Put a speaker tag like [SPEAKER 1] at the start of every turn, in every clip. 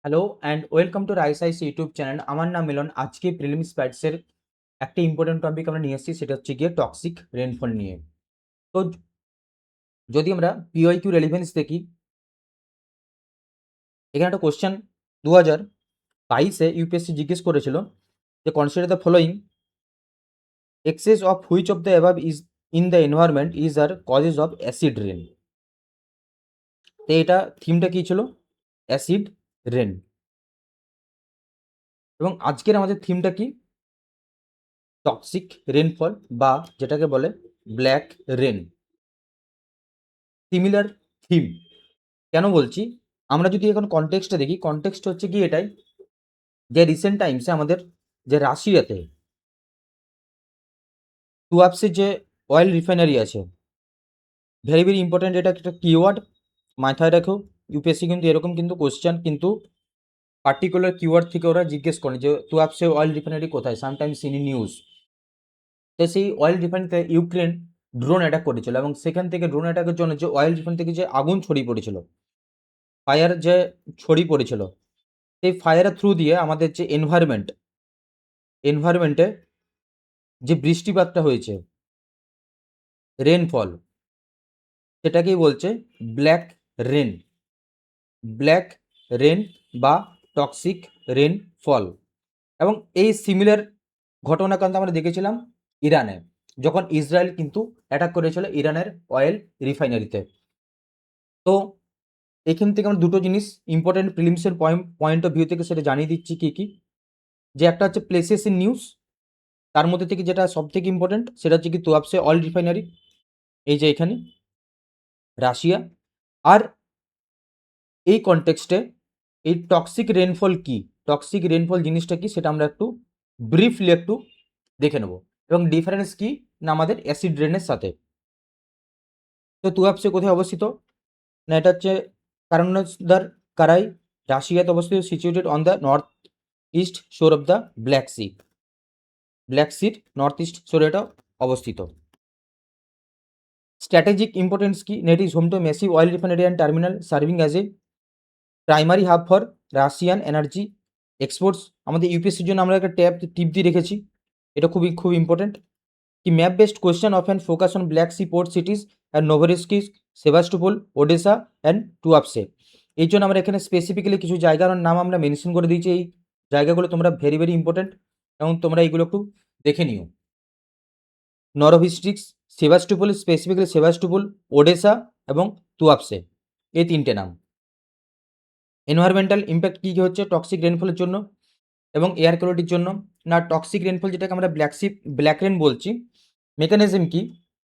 [SPEAKER 1] Hello and welcome to Rice Ice YouTube channel. আমার নাম মিলন। আজকে প্রিলিমস ব্যাচের একটা ইম্পর্টেন্ট টপিক আমরা নিয়ে এসেছি, সেটা হচ্ছে গিয়ে টক্সিক রেনফল নিয়ে। তো যদি আমরা পিওয়াইকিউ রেলিভেন্স দেখি, এখানে একটা কোশ্চেন 2022-এ ইউপিএসসি জিজ্ঞেস করেছিল যে consider the following excess of which of the above is in the environment is are causes of acid rain. তো এটা থিমটা কী ছিল? Acid rain. এবং আজকের আমাদের থিমটা কি? টক্সিক রেনফল, বা যেটাকে বলে ব্ল্যাক রেন। Similar theme. কেন বলছি? আমরা যদি এখন কনটেক্সটটা দেখি, কনটেক্সট হচ্ছে কি এটাই, যে রিসেন্ট টাইমসে আমাদের যে রাশিয়াতে টুয়াপসের যে অয়েল রিফাইনারি আছে, ভেরি ভেরি ইম্পর্টেন্ট, এটা একটা কিওয়ার্ড, মাথায় রাখো। ইউপিএসসি কিন্তু এরকম কিন্তু কোশ্চেন কিন্তু পার্টিকুলার কিওয়ার্ড থেকে ওরা জিজ্ঞেস করে যে টুয়াপসে অয়েল রিফাইনারি কোথায়, সামটাইমস ইন নিউজ। তো সেই অয়েল রিফাইনারিতে ইউক্রেন ড্রোন অ্যাটাক করেছিল, এবং সেখান থেকে ড্রোন অ্যাটাকের জন্য যে অয়েল রিফাইনারি থেকে যে আগুন ছড়িয়ে পড়েছিল, ফায়ার যে ছড়িয়ে পড়েছিল, সেই ফায়ারের থ্রু দিয়ে আমাদের যে এনভায়রনমেন্টে যে বৃষ্টিপাতটা হয়েছে, রেনফল, সেটাকেই বলছে ব্ল্যাক রেন। ব্ল্যাক রেন বা টক্সিক রেনফল। এবং এই সিমিলার ঘটনাকাণ্ড আমরা দেখেছিলাম ইরানে, যখন ইসরায়েল কিন্তু অ্যাটাক করেছিল ইরানের অয়েল রিফাইনারিতে। তো এখান থেকে আমরা দুটো জিনিস ইম্পর্টেন্ট প্রিলিমসের পয়েন্ট অফ ভিউ থেকে সেটা জানিয়ে দিচ্ছি কি কি। যে একটা হচ্ছে প্লেসেস ইন নিউজ, তার মধ্যে থেকে যেটা সব থেকে ইম্পর্টেন্ট সেটা হচ্ছে কি তুয়াবসে অয়েল রিফাইনারি, এই যে এখানে রাশিয়া। আর এই কনটেক্সটে এই টক্সিক রেনফল কি, টক্সিক রেনফল জিনিসটা কি, সেটা আমরা একটু ব্রিফলি একটু দেখে নেব, এবং ডিফারেন্স কি না আমাদের অ্যাসিড রেনের সাথে। তো তুয়াবসে কোথায় অবস্থিত না, এটা হচ্ছে কারানোসদার কারাই, রাশিয়াতে অবস্থিত, situated on the north east shore of the Black Sea. Black সির নর্থ ইস্ট শোরে এটা অবস্থিত। স্ট্র্যাটেজিক ইম্পর্টেন্স কি, net is home to massive oil refinery and terminal serving as a primary hub for Russian energy exports. আমাদের ইউপিএসসির জন্য আমরা একটা টিপ দিয়ে রেখেছি, এটা খুব ইম্পর্টেন্ট। কি map based question of and focus on Black Sea port cities and Novorossiysk, Sevastopol, Odesa and Tuapse. এই জন্য আমরা এখানে স্পেসিফিক্যালি কিছু জায়গার নাম আমরা মেনশন করে দিয়েছি। এই জায়গাগুলো তোমরা ভেরি ভেরি ইম্পর্টেন্ট, এবং তোমরা এইগুলো একটু দেখে নিও। নরভিস্ট্রিক্স, সেভাস্টোপোল, স্পেসিফিক্যালি সেভাস্টোপোল, ওডেসা এবং তুয়াপসে, এই তিনটে নাম। এনভায়রনমেন্টাল ইম্প্যাক্ট কী কী হচ্ছে টক্সিক রেনফলের জন্য এবং এয়ার কোয়ালিটির জন্য। না টক্সিক রেনফল যেটাকে আমরা ব্ল্যাক রেন বলছি, মেকানিজম কি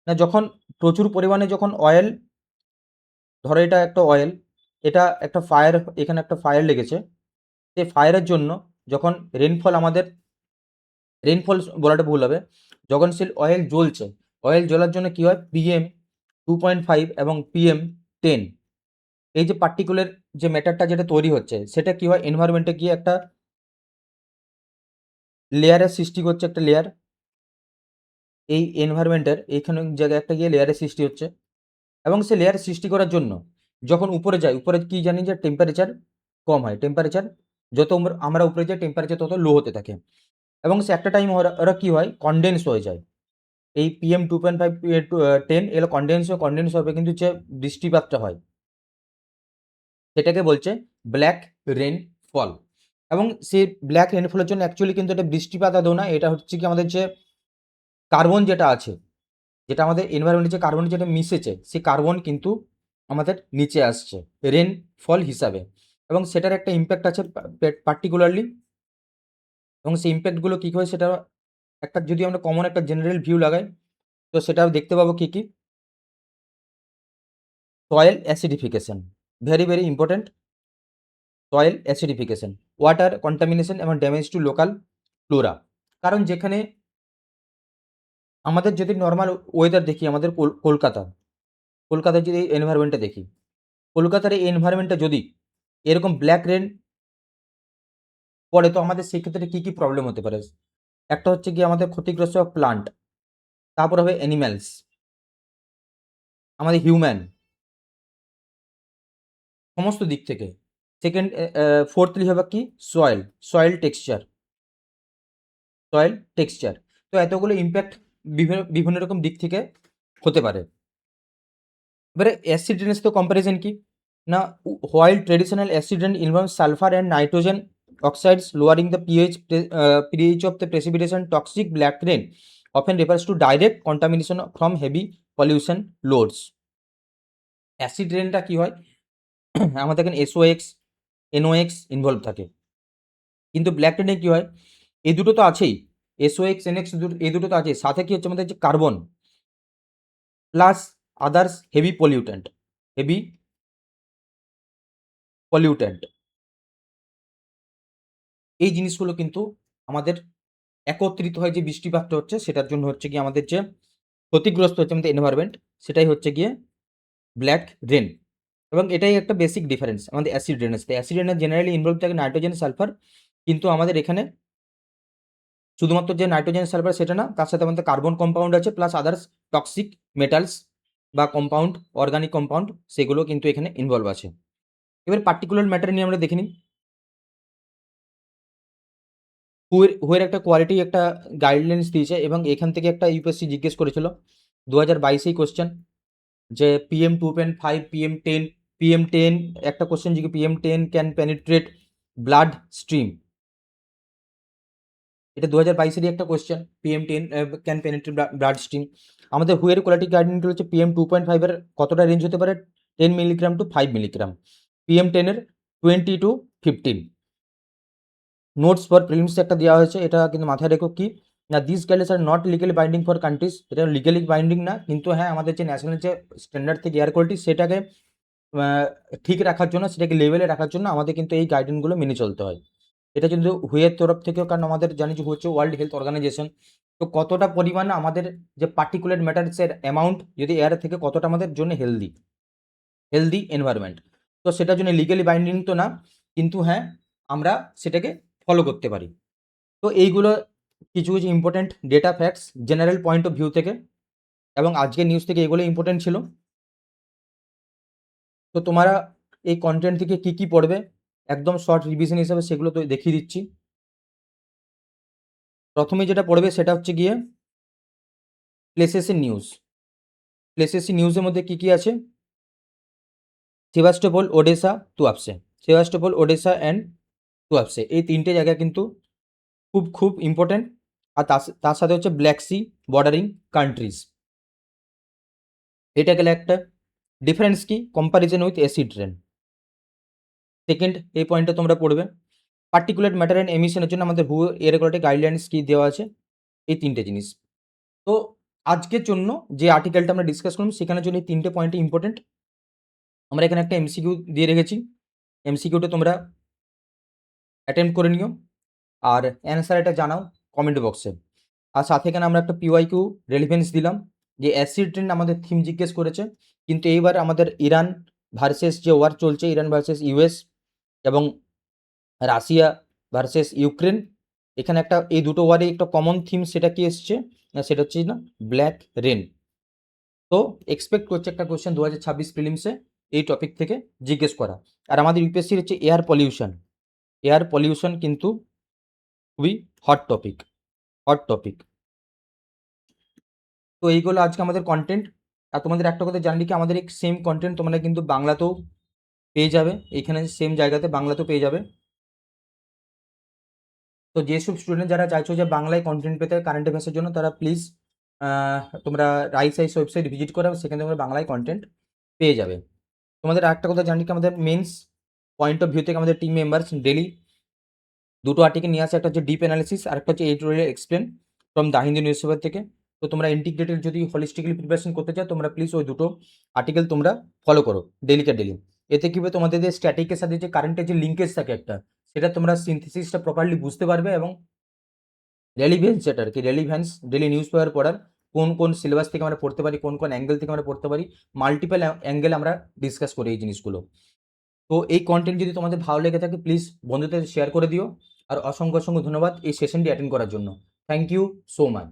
[SPEAKER 1] না, যখন প্রচুর পরিমাণে যখন অয়েল, ধরো এটা একটা অয়েল, এটা একটা ফায়ার, এখানে একটা ফায়ার লেগেছে, সেই ফায়ারের জন্য যখন রেনফল বলাটা ভুল হবে, যখন সে অয়েল জ্বলছে, অয়েল জ্বলার জন্য কী হয়, PM2.5 এবং PM10, এই যে পার্টিকুলার যে ম্যাটারটা যেটা তৈরি হচ্ছে, সেটা কী হয়, এনভায়রনমেন্টে গিয়ে একটা লেয়ারের সৃষ্টি করছে, একটা লেয়ার, এই এনভায়রনমেন্টের এইখানে জায়গায় একটা গিয়ে লেয়ারের সৃষ্টি হচ্ছে। এবং সে লেয়ার সৃষ্টি করার জন্য যখন উপরে যায়, উপরে কি জানি যে টেম্পারেচার কম হয়, টেম্পারেচার যত আমরা উপরে যাই টেম্পারেচার তত লো হতে থাকে, এবং সে একটা টাইম ওরা কী হয়, কনডেন্স হয়ে যায়। এই PM2.5 10 এগুলো কনডেন্স হবে, কিন্তু যে বৃষ্টিপাতটা হয় সেটাকে বলছে ব্ল্যাক রেন ফল। এবং সেই ব্ল্যাক রেনফলের জন্য অ্যাকচুয়ালি কিন্তু এটা বৃষ্টিপাত আদৌ না, এটা হচ্ছে কি আমাদের যে কার্বন যেটা আছে, যেটা আমাদের এনভায়রনমেন্টে যে কার্বন যেটা মিশেছে, সেই কার্বন কিন্তু আমাদের নিচে আসছে রেনফল হিসাবে, এবং সেটার একটা ইম্প্যাক্ট আছে পার্টিকুলারলি। এবং সেই ইম্প্যাক্টগুলো কী হয়, সেটা একটা যদি আমরা কমন একটা জেনারেল ভিউ লাগাই, তো সেটা দেখতে পাবো কী কী। Soil acidification, very very important. Soil acidification, water contamination এবং ড্যামেজ টু লোকাল ফ্লোরা। কারণ যেখানে আমাদের যদি নর্মাল ওয়েদার দেখি, আমাদের কলকাতার যদি এনভায়রনমেন্টটা দেখি, কলকাতার এই এনভায়রনমেন্টে যদি এরকম ব্ল্যাক রেন পড়ে, তো আমাদের সেক্ষেত্রে কী কী প্রবলেম হতে পারে। একটা হচ্ছে গিয়ে আমাদের ক্ষতিগ্রস্ত প্লান্ট, তারপর হবে অ্যানিম্যালস, আমাদের হিউম্যান, সমস্ত দিক থেকে। সেকেন্ড, ফোর্থলি হবে কি সয়েল টেক্সচার। তো এতগুলো ইম্প্যাক্ট বিভিন্ন বিভিন্ন রকম দিক থেকে হতে পারে। এবারে অ্যাসিড রেনের তো কম্পারিজন কি না, while traditional acid rain involve sulphur and nitrogen oxides lowering the pH of the precipitation. Toxic black rain often refers to direct contamination from heavy pollution loads. Acid রেনটা কি হয়, আমাদের এখানে SOx NOx ইনভলভ থাকে, কিন্তু black Rene কি হয়, এই দুটো তো আছেই, SOx NOx এই দুটো তো আছেই, সাথে কি হচ্ছে আমাদের যে carbon plus others heavy pollutant এই জিনিসগুলো কিন্তু আমাদের একত্রিত হয় যে বৃষ্টিপাতটা হচ্ছে, সেটার জন্য হচ্ছে কি আমাদের যে ক্ষতিগ্রস্ত হচ্ছে আমাদের এনভায়রনমেন্ট, সেটাই হচ্ছে গিয়ে ব্ল্যাক রেন। এবং এটাই একটা বেসিক ডিফারেন্স আমাদের অ্যাসিড রেনের সাথে। অ্যাসিড রেনের জেনারেলি ইনভলভ থাকে নাইট্রোজেন সালফার, কিন্তু আমাদের এখানে শুধুমাত্র যে নাইট্রোজেন সালফার সেটা না, তার সাথে আমাদের কার্বন কম্পাউন্ড আছে প্লাস আদার্স টক্সিক মেটালস বা কম্পাউন্ড, অর্গানিক কম্পাউন্ড, সেগুলো কিন্তু এখানে ইনভলভ আছে। এবার পার্টিকুলার ম্যাটার নিয়ে আমরা দেখে নিই। হুয়ের একটা কোয়ালিটি একটা গাইডলাইন্স দিয়েছে, এবং এখান থেকে একটা ইউপিএসসি জিজ্ঞেস করেছিল 2022 কোশ্চেন, যে PM2.5 PM10 একটা কোশ্চেন যে PM10 can penetrate blood stream, এটা 2022 একটা question, PM10 can penetrate blood stream. আমাদের হুয়ের কোয়ালিটি গাইডলাইন হচ্ছে PM2.5 এর কতটা রেঞ্জ হতে পারে, 10 মিলিগ্রাম টু 5 মিলিগ্রাম, PM10 এর 20 to 15। নোটস ফর প্রিলিমস একটা দেওয়া হয়েছে, এটা কিন্তু মাথায় রেখো কি না, this guidelines are not legally binding for countries, এটা লিগালি বাইন্ডিং না, কিন্তু হ্যাঁ আমাদের যে ন্যাশনাল যে স্ট্যান্ডার্ড থেকে এয়ার কোয়ালিটি সেটাকে ঠিক রাখার জন্য, সেটাকে লেভেলে রাখার জন্য আমাদের কিন্তু এই গাইডলাইনগুলো মেনে চলতে হয়। এটা কিন্তু হুয়ের তরফ থেকেও, কারণ আমাদের জানি যে হচ্ছে ওয়ার্ল্ড হেলথ অর্গানাইজেশন, তো কতটা পরিমাণ আমাদের যে পার্টিকুলার ম্যাটারসের অ্যামাউন্ট যদি এয়ার থেকে কতটা আমাদের জন্য হেলদি এনভায়রনমেন্ট, তো সেটার জন্য লিগালি বাইন্ডিং তো না, কিন্তু হ্যাঁ আমরা সেটাকে ফলো করতে পারি। তো এইগুলো কিছু কিছু important data facts general point of view থেকে, এবং আজকের নিউজ থেকে এগুলো ইম্পর্টেন্ট ছিল। তো তোমরা এই কন্টেন্ট থেকে কি কি পড়বে একদম শর্ট রিভিশন হিসাবে সেগুলো তো দেখিয়ে দিচ্ছি। প্রথমে যেটা পড়বে সেটা হচ্ছে গিয়ে প্লেসেসের নিউজের মধ্যে কি কি আছে, সেভাস্টোপোল ওডেসা অ্যান্ড তুয়াপসে, এই তিনটে জায়গা কিন্তু খুব ইম্পর্টেন্ট। আর তার সাথে হচ্ছে ব্ল্যাক সি বর্ডারিং কান্ট্রিজ, এটা গেলে একটা ডিফারেন্স কি comparison with acid rain. Second এই পয়েন্টটা তোমরা পড়বে, পার্টিকুলার ম্যাটার অ্যান্ড এমিশনের জন্য আমাদের এয়ার কোয়ালিটি গাইডলাইন্স কি দেওয়া আছে, এই তিনটে জিনিস। তো আজকের জন্য যে আর্টিকেলটা আমরা ডিসকাস করলাম সেখানের জন্য এই তিনটে পয়েন্ট ইম্পর্টেন্ট। আমরা এখানে একটা এমসিকিউ দিয়ে রেখেছি, এমসিকিউটা তোমরা অ্যাটেম্প করে নিও, আর অ্যান্সার এটা জানাও কমেন্ট বক্সে। আর সাথে এখানে আমরা একটা পিওয়াইকিউ রেলিভেন্স দিলাম, যে অ্যাসিড রেন আমাদের থিম জিজ্ঞেস করেছে, কিন্তু এইবার আমাদের ইরান ভার্সেস যে ওয়ার চলছে, ইরান ভার্সেস ইউএস এবং রাশিয়া ভার্সেস ইউক্রেন, এখানে একটা এই দুটো ওয়ারে একটা কমন থিম সেটা কি এসছে না, সেটা হচ্ছে না ব্ল্যাক রেন। তো এক্সপেক্ট করছে একটা কোয়েশ্চেন 2026 প্রিলিমসে এই টপিক থেকে জিজ্ঞেস করা। আর আমাদের ইউপিএসসির হচ্ছে এয়ার পলিউশন কিন্তু খুবই হট টপিক। তো এইগুলো আজকে আমাদের কন্টেন্ট। আর তোমাদের একটা কথা জানলি কি, আমাদের এই সেম কন্টেন্ট তোমরা কিন্তু বাংলাতেও পেয়ে যাবে, এইখানে সেম জায়গাতে বাংলাতেও পেয়ে যাবে। তো যেসব স্টুডেন্ট যারা চাইছো যে বাংলায় কন্টেন্ট পেতে কারেন্ট অ্যাফেয়ার্সের জন্য, তারা প্লিজ তোমরা রাইস ওয়েবসাইট ভিজিট করো, সেখানে তোমরা বাংলায় কন্টেন্ট পেয়ে যাবে। তোমাদের একটা কথা জানি কি, আমাদের মেন্স পয়েন্ট অফ ভিউ থেকে আমাদের টিম মেম্বার্স ডেলি দুটো আর্টিকেল নিয়ে আসে, একটা হচ্ছে ডিপ অ্যানালিসিস আর একটা হচ্ছে editorial explain from the Hindu news paper থেকে। তো তোমরা ইন্টিগ্রেটেড যদি হলিস্টিক্যালি প্রিপারেশন করতে চাও, তোমরা প্লিজ ওই দুটো আর্টিকেল তোমরা ফলো করো ডেলি। এতে কি হবে, তোমাদের যে স্ট্যাটিকের সাথে যে কারেন্টের যে লিঙ্কেজ থাকে একটা, সেটা তোমরা সিনথেসিসটা প্রপারলি বুঝতে পারবে, এবং রেলিভেন্স যেটা আর কি, রেলিভেন্স ডেলি নিউজ পেপার পড়ার, কোন সিলেবাস থেকে আমরা পড়তে পারি, কোন অ্যাঙ্গেল থেকে আমরা পড়তে পারি, মাল্টিপল অ্যাঙ্গেল আমরা ডিসকাস করি এই জিনিসগুলো। তো এই কন্টেন্ট যদি তোমাদের ভালো লেগে থাকে, প্লিজ বন্ধুদের শেয়ার করে দিও। আর অসংখ্য ধন্যবাদ এই সেশনটি অ্যাটেন্ড করার জন্য। Thank you so much.